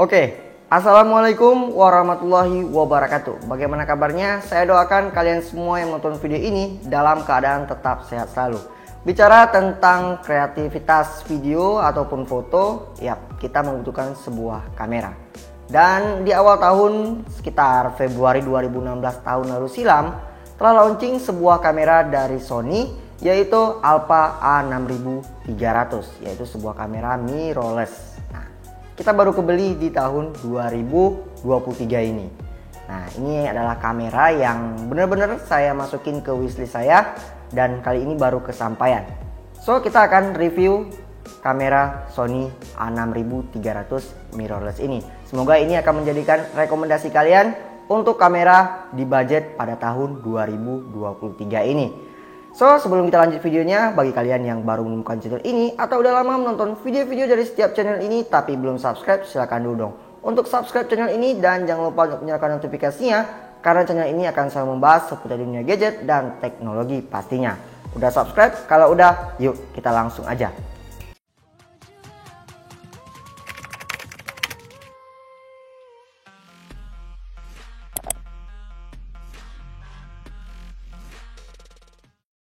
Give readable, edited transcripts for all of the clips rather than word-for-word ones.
Oke, Assalamualaikum warahmatullahi wabarakatuh. Bagaimana kabarnya? Saya doakan kalian semua yang menonton video ini dalam keadaan tetap sehat selalu. Bicara tentang kreativitas video ataupun foto, ya kita membutuhkan sebuah kamera. Dan di awal tahun, sekitar Februari 2016 tahun lalu silam, telah launching sebuah kamera dari Sony, yaitu Alpha A6300, yaitu sebuah kamera mirrorless. Kita baru kebeli di tahun 2023 ini. Nah, ini adalah kamera yang benar-benar saya masukin ke wishlist saya dan kali ini baru kesampaian. So, kita akan review kamera Sony A6300 mirrorless ini. Semoga ini akan menjadikan rekomendasi kalian untuk kamera di budget pada tahun 2023 ini. So, sebelum kita lanjut videonya, bagi kalian yang baru menemukan channel ini atau udah lama menonton video-video dari setiap channel ini tapi belum subscribe, silahkan dulu dong untuk subscribe channel ini dan jangan lupa untuk menyalakan notifikasinya karena channel ini akan selalu membahas seputar dunia gadget dan teknologi pastinya. Udah subscribe? Kalau udah, yuk kita langsung aja.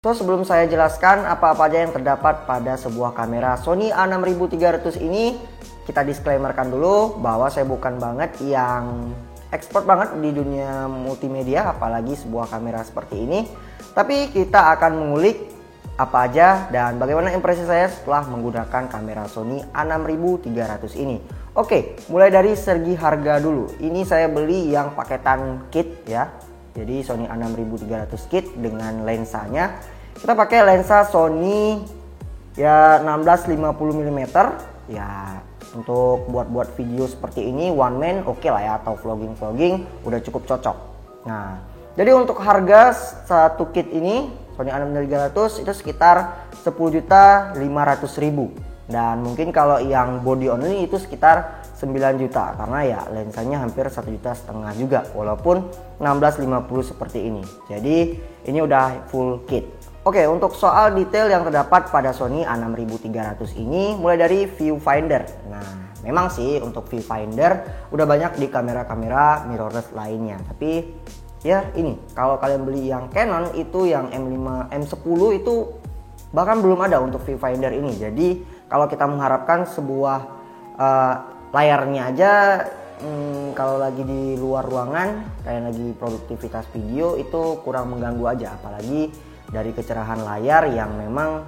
So, sebelum saya jelaskan apa-apa aja yang terdapat pada sebuah kamera Sony A6300 ini, kita disclaimerkan dulu bahwa saya bukan banget yang expert banget di dunia multimedia, apalagi sebuah kamera seperti ini. Tapi kita akan mengulik apa aja dan bagaimana impresi saya setelah menggunakan kamera Sony A6300 ini. Oke, mulai dari segi harga dulu. Ini saya beli yang paketan kit ya. Jadi Sony A6300 kit dengan lensanya. Kita pakai lensa Sony ya 16-50 mm ya, untuk buat video seperti ini one man oke lah ya, atau vlogging udah cukup cocok. Nah, jadi untuk harga satu kit ini Sony A6300 itu sekitar 10.500.000 dan mungkin kalau yang body only itu sekitar 9 juta karena ya lensanya hampir 1,5 juta juga walaupun 16-50 seperti ini. Jadi ini udah full kit. Oke, untuk soal detail yang terdapat pada Sony A6300 ini mulai dari viewfinder. Nah, memang sih untuk viewfinder udah banyak di kamera-kamera mirrorless lainnya. Tapi ya ini, kalau kalian beli yang Canon itu yang M5, M10 itu bahkan belum ada untuk viewfinder ini. Jadi kalau kita mengharapkan sebuah layarnya aja kalau lagi di luar ruangan kayak lagi produktivitas video itu kurang mengganggu aja, apalagi dari kecerahan layar yang memang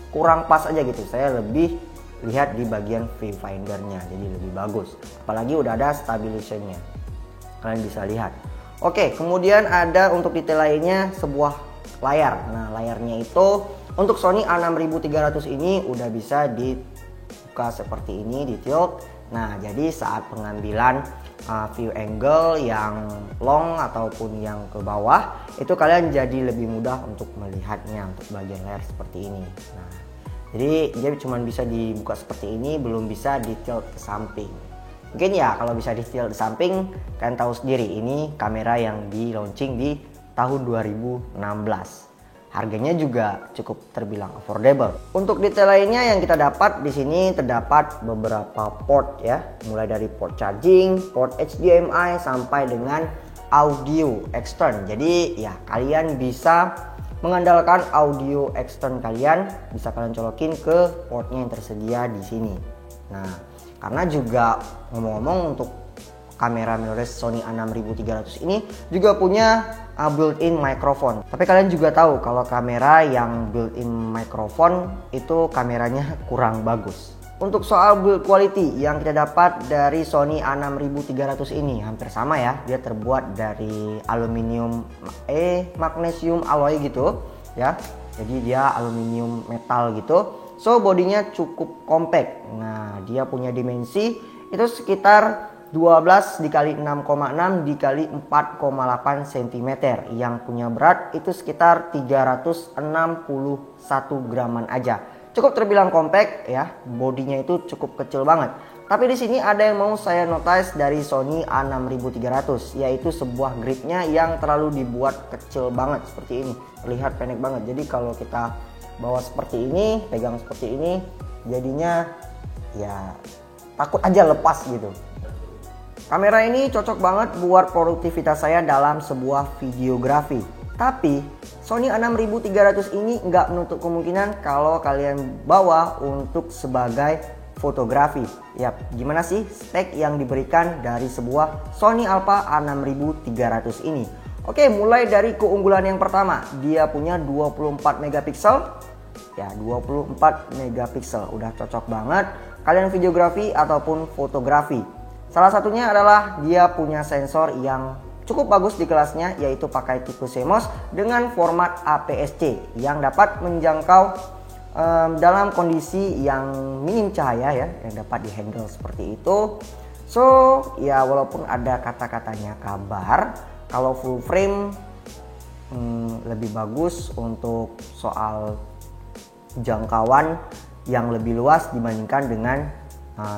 kurang pas aja gitu. Saya lebih lihat di bagian viewfindernya, jadi lebih bagus, apalagi udah ada stabilisationnya, kalian bisa lihat. Oke, kemudian ada untuk detail lainnya sebuah layar. Nah, layarnya itu untuk Sony A6300 ini udah bisa dibuka seperti ini, di tilt. Nah, jadi saat pengambilan view angle yang long ataupun yang ke bawah itu kalian jadi lebih mudah untuk melihatnya untuk bagian layar seperti ini. Nah, jadi dia cuma bisa dibuka seperti ini, belum bisa di tilt ke samping. Mungkin ya kalau bisa di tilt ke samping, kalian tahu sendiri ini kamera yang di launching di tahun 2016. Harganya juga cukup terbilang affordable. Untuk detail lainnya yang kita dapat di sini terdapat beberapa port ya, mulai dari port charging, port HDMI sampai dengan audio extern. Jadi ya kalian bisa mengandalkan audio extern kalian, bisa kalian colokin ke portnya yang tersedia di sini. Nah, karena juga ngomong-ngomong untuk kamera mirrorless Sony A6300 ini juga punya built-in microphone. Tapi kalian juga tahu kalau kamera yang built-in microphone itu kameranya kurang bagus. Untuk soal build quality yang kita dapat dari Sony A6300 ini hampir sama ya. Dia terbuat dari aluminium magnesium alloy gitu ya. Jadi dia aluminium metal gitu. So bodinya cukup compact. Nah, dia punya dimensi itu sekitar 12 dikali 6,6 dikali 4,8 cm. Yang punya berat itu sekitar 361 graman aja. Cukup terbilang compact ya. Bodinya itu cukup kecil banget. Tapi di sini ada yang mau saya notice dari Sony A6300, yaitu sebuah gripnya yang terlalu dibuat kecil banget seperti ini. Terlihat pendek banget. Jadi kalau kita bawa seperti ini, pegang seperti ini, jadinya ya takut aja lepas gitu. Kamera ini cocok banget buat produktivitas saya dalam sebuah videografi. Tapi Sony A6300 ini nggak menutup kemungkinan kalau kalian bawa untuk sebagai fotografi. Yap, gimana sih spek yang diberikan dari sebuah Sony Alpha A6300 ini? Oke, mulai dari keunggulan yang pertama, dia punya 24 megapiksel. Ya, 24 megapiksel udah cocok banget kalian videografi ataupun fotografi. Salah satunya adalah dia punya sensor yang cukup bagus di kelasnya, yaitu pakai tipe CMOS dengan format APS-C yang dapat menjangkau dalam kondisi yang minim cahaya ya, yang dapat dihandle seperti itu. So ya, walaupun ada kata-katanya kabar kalau full frame lebih bagus untuk soal jangkauan yang lebih luas dibandingkan dengan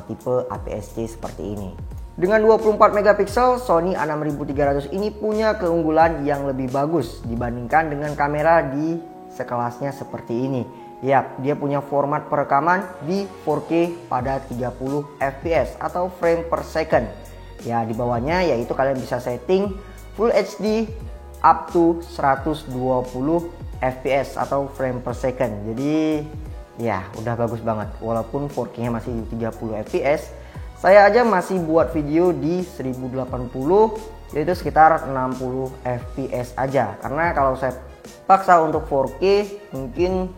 tipe APS-C seperti ini. Dengan 24 megapiksel, Sony A6300 ini punya keunggulan yang lebih bagus dibandingkan dengan kamera di sekelasnya seperti ini. Yap, dia punya format perekaman di 4K pada 30 fps atau frame per second. Ya, di bawahnya yaitu kalian bisa setting Full HD up to 120 fps atau frame per second. Jadi ya udah bagus banget. Walaupun 4K nya masih 30 fps, saya aja masih buat video di 1080, yaitu sekitar 60 fps aja. Karena kalau saya paksa untuk 4K mungkin,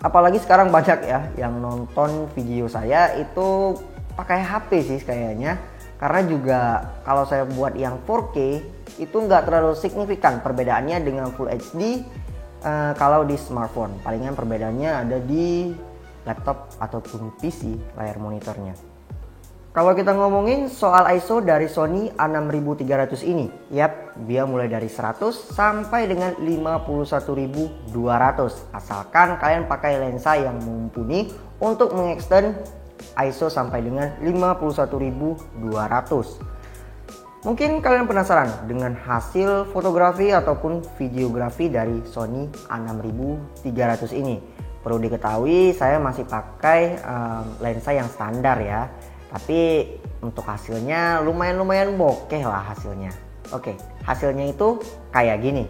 apalagi sekarang banyak ya yang nonton video saya itu pakai HP sih kayaknya. Karena juga kalau saya buat yang 4K itu nggak terlalu signifikan perbedaannya dengan Full HD. Kalau di smartphone palingan perbedaannya ada di laptop ataupun PC layar monitornya. Kalau kita ngomongin soal ISO dari Sony A6300 ini, yap, dia mulai dari 100 sampai dengan 51.200, asalkan kalian pakai lensa yang mumpuni untuk mengextend ISO sampai dengan 51.200. Mungkin kalian penasaran dengan hasil fotografi ataupun videografi dari Sony A6300 ini. Perlu diketahui saya masih pakai lensa yang standar ya. Tapi untuk hasilnya lumayan bokeh lah hasilnya. Oke, hasilnya itu kayak gini.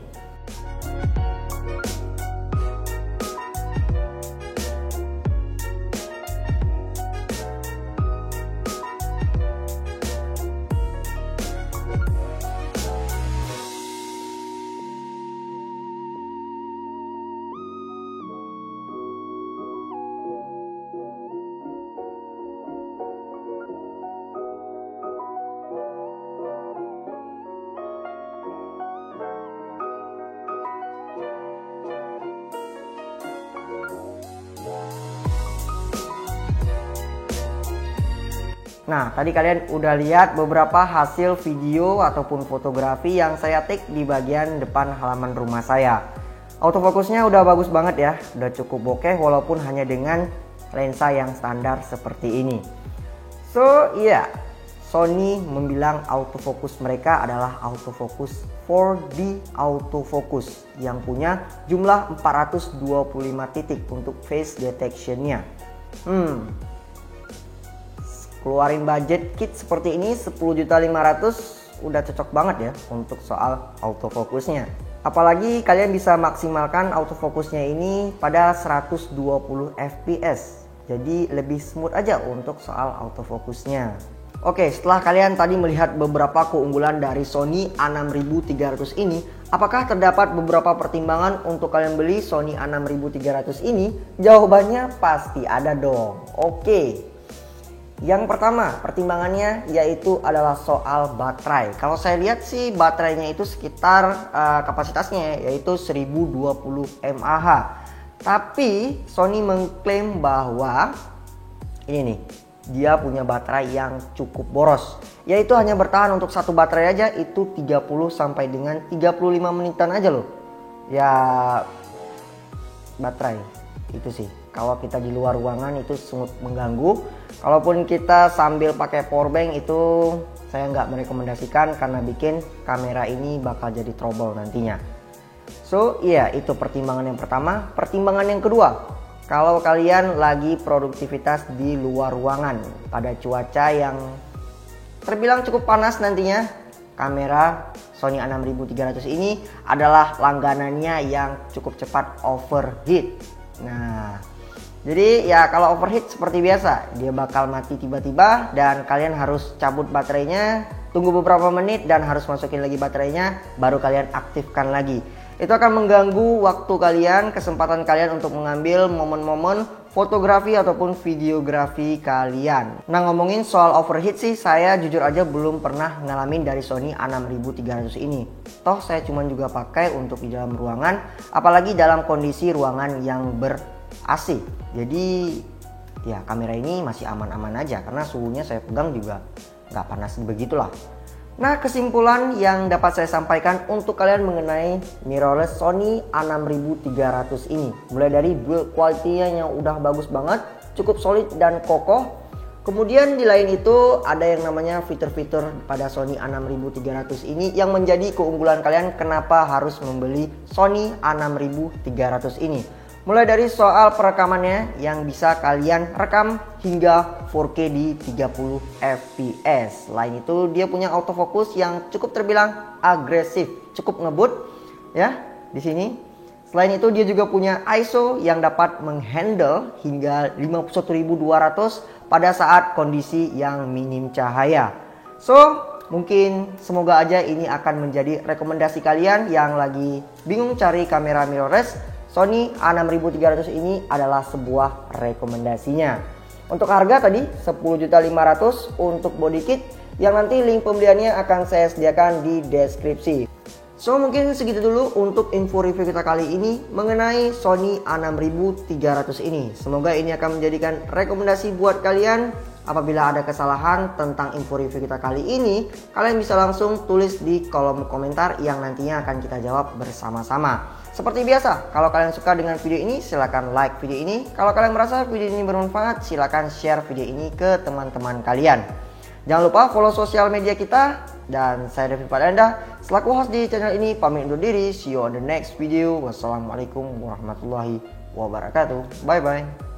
Nah, tadi kalian udah lihat beberapa hasil video ataupun fotografi yang saya take di bagian depan halaman rumah saya. Autofokusnya udah bagus banget ya, udah cukup bokeh walaupun hanya dengan lensa yang standar seperti ini. So iya, Sony membilang autofokus mereka adalah autofokus 4D autofocus yang punya jumlah 425 titik untuk face detection-nya. Keluarin budget kit seperti ini 10.500.000 udah cocok banget ya untuk soal autofokusnya. Apalagi kalian bisa maksimalkan autofokusnya ini pada 120 fps. Jadi lebih smooth aja untuk soal autofokusnya. Oke, setelah kalian tadi melihat beberapa keunggulan dari Sony A6300 ini, apakah terdapat beberapa pertimbangan untuk kalian beli Sony A6300 ini? Jawabannya pasti ada dong. Oke. Yang pertama pertimbangannya yaitu adalah soal baterai. Kalau saya lihat sih baterainya itu sekitar kapasitasnya yaitu 1020 mAh. Tapi Sony mengklaim bahwa ini nih, dia punya baterai yang cukup boros. Yaitu hanya bertahan untuk satu baterai aja itu 30 sampai dengan 35 menitan aja loh. Ya baterai itu sih. Kalau kita di luar ruangan itu sangat mengganggu. Kalaupun kita sambil pakai powerbank itu saya nggak merekomendasikan karena bikin kamera ini bakal jadi trouble nantinya. So iya, itu pertimbangan yang pertama. Pertimbangan yang kedua, kalau kalian lagi produktivitas di luar ruangan pada cuaca yang terbilang cukup panas nantinya. Kamera Sony A6300 ini adalah langganannya yang cukup cepat overheat. Nah, jadi ya kalau overheat seperti biasa, dia bakal mati tiba-tiba dan kalian harus cabut baterainya, tunggu beberapa menit dan harus masukin lagi baterainya, baru kalian aktifkan lagi. Itu akan mengganggu waktu kalian, kesempatan kalian untuk mengambil momen-momen fotografi ataupun videografi kalian. Nah, ngomongin soal overheat sih, saya jujur aja belum pernah ngalamin dari Sony A6300 ini. Toh saya cuma juga pakai untuk di dalam ruangan, apalagi dalam kondisi ruangan yang ber-AC. Jadi ya kamera ini masih aman-aman aja karena suhunya saya pegang juga nggak panas begitulah. Nah, kesimpulan yang dapat saya sampaikan untuk kalian mengenai mirrorless Sony A6300 ini, mulai dari build quality-nya yang udah bagus banget, cukup solid dan kokoh. Kemudian di lain itu ada yang namanya fitur-fitur pada Sony A6300 ini yang menjadi keunggulan kalian kenapa harus membeli Sony A6300 ini. Mulai dari soal perekamannya yang bisa kalian rekam hingga 4K di 30 fps. Selain itu dia punya autofocus yang cukup terbilang agresif, cukup ngebut ya di sini. Selain itu dia juga punya ISO yang dapat menghandle hingga 51200 pada saat kondisi yang minim cahaya. So, mungkin semoga aja ini akan menjadi rekomendasi kalian yang lagi bingung cari kamera mirrorless. Sony A6300 ini adalah sebuah rekomendasinya. Untuk harga tadi 10.500.000 untuk body kit yang nanti link pembeliannya akan saya sediakan di deskripsi. So mungkin segitu dulu untuk info review kita kali ini mengenai Sony A6300 ini. Semoga ini akan menjadikan rekomendasi buat kalian. Apabila ada kesalahan tentang info review kita kali ini, kalian bisa langsung tulis di kolom komentar yang nantinya akan kita jawab bersama-sama. Seperti biasa, kalau kalian suka dengan video ini, silahkan like video ini. Kalau kalian merasa video ini bermanfaat, silahkan share video ini ke teman-teman kalian. Jangan lupa follow sosial media kita. Dan saya Devi Padanda, selaku host di channel ini, pamit undur diri. See you on the next video. Wassalamualaikum warahmatullahi wabarakatuh. Bye-bye.